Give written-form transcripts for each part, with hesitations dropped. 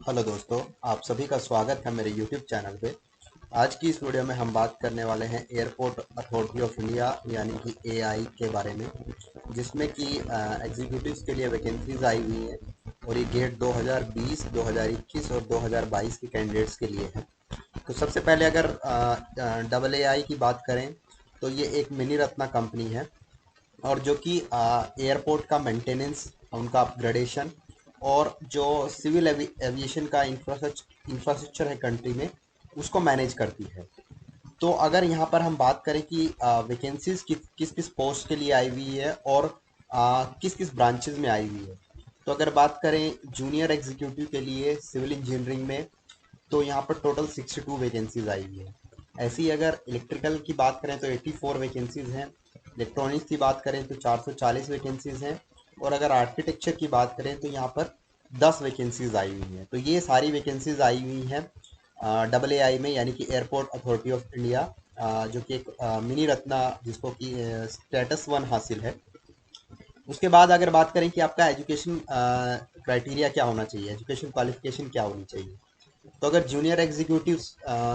Hello दोस्तों, आप सभी का स्वागत है मेरे YouTube चैनल पे। आज की इस वीडियो में हम बात करने वाले हैं एयरपोर्ट अथॉरिटी ऑफ इंडिया यानी कि एआई के बारे में, जिसमें कि एग्जीक्यूटिव्स के लिए वैकेंसीज आई हुई हैं और ये गेट 2020, 2021 और 2022 के कैंडिडेट्स के लिए है। तो सबसे पहले अगर डबल एआई की बात करें तो ये एक मिनी रत्ना कंपनी है और जो कि एयरपोर्ट का मेंटेनेंस, उनका अपग्रेडेशन और जो सिविल एविएशन का इंफ्रास्ट्रक्चर है कंट्री में, उसको मैनेज करती है। तो अगर यहाँ पर हम बात करें कि वैकेंसीज किस किस पोस्ट के लिए आई हुई है और किस किस ब्रांचेज में आई हुई है, तो अगर बात करें जूनियर एग्जीक्यूटिव के लिए सिविल इंजीनियरिंग में, तो यहाँ पर टोटल 62 वैकेंसीज आई हुई है। ऐसे ही अगर इलेक्ट्रिकल की बात करें तो 84 वैकेंसीज हैं। इलेक्ट्रॉनिक्स की बात करें तो 440 वैकेंसीज हैं। और अगर आर्किटेक्चर की बात करें तो यहाँ पर 10 वैकेंसीज आई हुई हैं। तो ये सारी वैकेंसीज आई हुई हैं डबल ए आई में, यानी कि एयरपोर्ट अथॉरिटी ऑफ इंडिया, जो कि एक मिनी रत्ना जिसको कि स्टेटस 1 हासिल है। उसके बाद अगर बात करें कि आपका एजुकेशन क्राइटेरिया क्या होना चाहिए, एजुकेशन क्वालिफिकेशन क्या होनी चाहिए, तो अगर जूनियर एग्जीक्यूटिव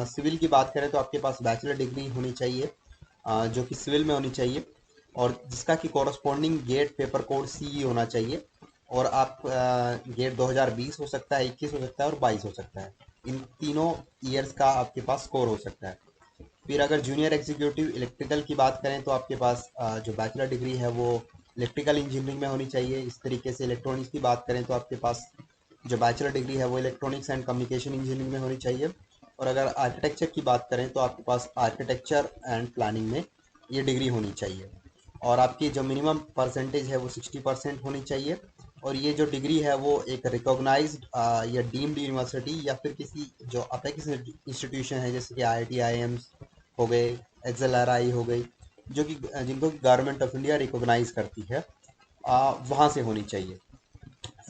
सिविल की बात करें तो आपके पास बैचलर डिग्री होनी चाहिए, जो कि सिविल में होनी चाहिए, और जिसका कि कॉरस्पॉन्डिंग गेट पेपर कोड सी होना चाहिए। और आप गेट 2020 हो सकता है, 21 हो सकता है और 22 हो सकता है। इन तीनों ईयर्स का आपके पास स्कोर हो सकता है। फिर अगर जूनियर एग्जीक्यूटिव इलेक्ट्रिकल की बात करें तो आपके पास जो बैचलर डिग्री है वो इलेक्ट्रिकल इंजीनियरिंग में होनी चाहिए। इस तरीके से इलेक्ट्रॉनिक्स की बात करें तो आपके पास जो बैचलर डिग्री है वो इलेक्ट्रॉनिक्स एंड कम्युनिकेशन इंजीनियरिंग में होनी चाहिए। और अगर आर्किटेक्चर की बात करें तो आपके पास आर्किटेक्चर एंड प्लानिंग में ये डिग्री होनी चाहिए। और आपकी जो मिनिमम परसेंटेज है वो 60% होनी चाहिए। और ये जो डिग्री है वो एक रिकॉग्नाइज्ड या डीम्ड यूनिवर्सिटी या फिर किसी जो अपेक्स इंस्टीट्यूशन है, जैसे कि IIT IIMs हो गए, XLRI हो गई, जो कि जिनको गवर्नमेंट ऑफ इंडिया रिकॉग्नाइज करती है, वहाँ से होनी चाहिए।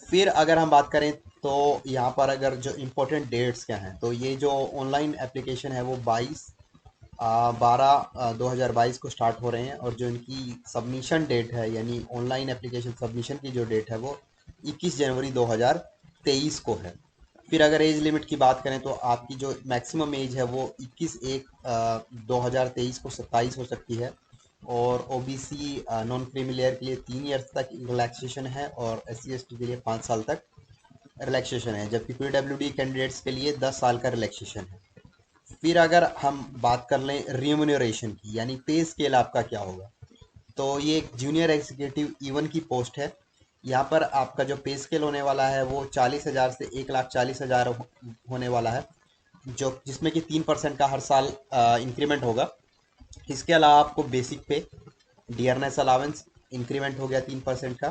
फिर अगर हम बात करें तो यहाँ पर अगर जो इम्पोर्टेंट डेट्स क्या हैं, तो ये जो ऑनलाइन एप्लीकेशन है वो 12/12/2022 को स्टार्ट हो रहे हैं। और जो इनकी सबमिशन डेट है, यानी ऑनलाइन एप्लीकेशन सबमिशन की जो डेट है वो 21 जनवरी 2023 को है। फिर अगर एज लिमिट की बात करें तो आपकी जो मैक्सिमम एज है वो 21/1/2023 को 27 हो सकती है। और OBC नॉन क्रीमी लेयर के लिए 3 ईयर्स तक रिलैक्सेशन है और SC ST के लिए 5 साल तक रिलैक्सेशन है, जबकि PWD कैंडिडेट्स के लिए 10 साल का रिलैक्सेशन है। फिर अगर हम बात कर लें रिम्यूनरेशन की, यानी पे स्केल आपका क्या होगा, तो ये एक जूनियर एग्जीक्यूटिव E1 की पोस्ट है। यहाँ पर आपका जो पे स्केल होने वाला है वो 40,000 से 1,40,000 होने वाला है, जो जिसमें कि 3% का हर साल इंक्रीमेंट होगा। इसके अलावा आपको बेसिक पे, डियरनेस अलावेंस इंक्रीमेंट हो गया 3% का,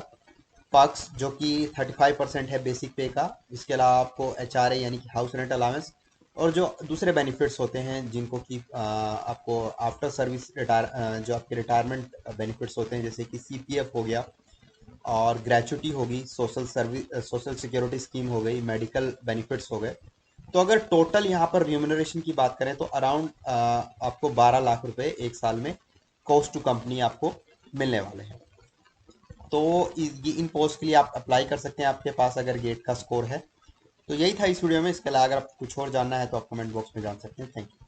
पक्स जो कि 35% है बेसिक पे का। इसके अलावा आपको HRA यानी कि हाउस रेंट अलावेंस और जो दूसरे बेनिफिट्स होते हैं जिनको कि आपको आफ्टर सर्विस जो आपके रिटायरमेंट बेनिफिट्स होते हैं, जैसे कि CPF हो गया और ग्रेचुटी होगी, सोशल सिक्योरिटी स्कीम हो गई, मेडिकल बेनिफिट्स हो गए। तो अगर टोटल यहाँ पर रिम्यूनरेशन की बात करें तो अराउंड आपको 12 लाख रुपए एक साल में कॉस्ट टू कंपनी आपको मिलने वाले हैं। तो ये इन पोस्ट के लिए आप अप्लाई कर सकते हैं, आपके पास अगर गेट का स्कोर है। तो यही था इस वीडियो में। इसके अलावा अगर आपको कुछ और जानना है तो आप कमेंट बॉक्स में जान सकते हैं। Thank you.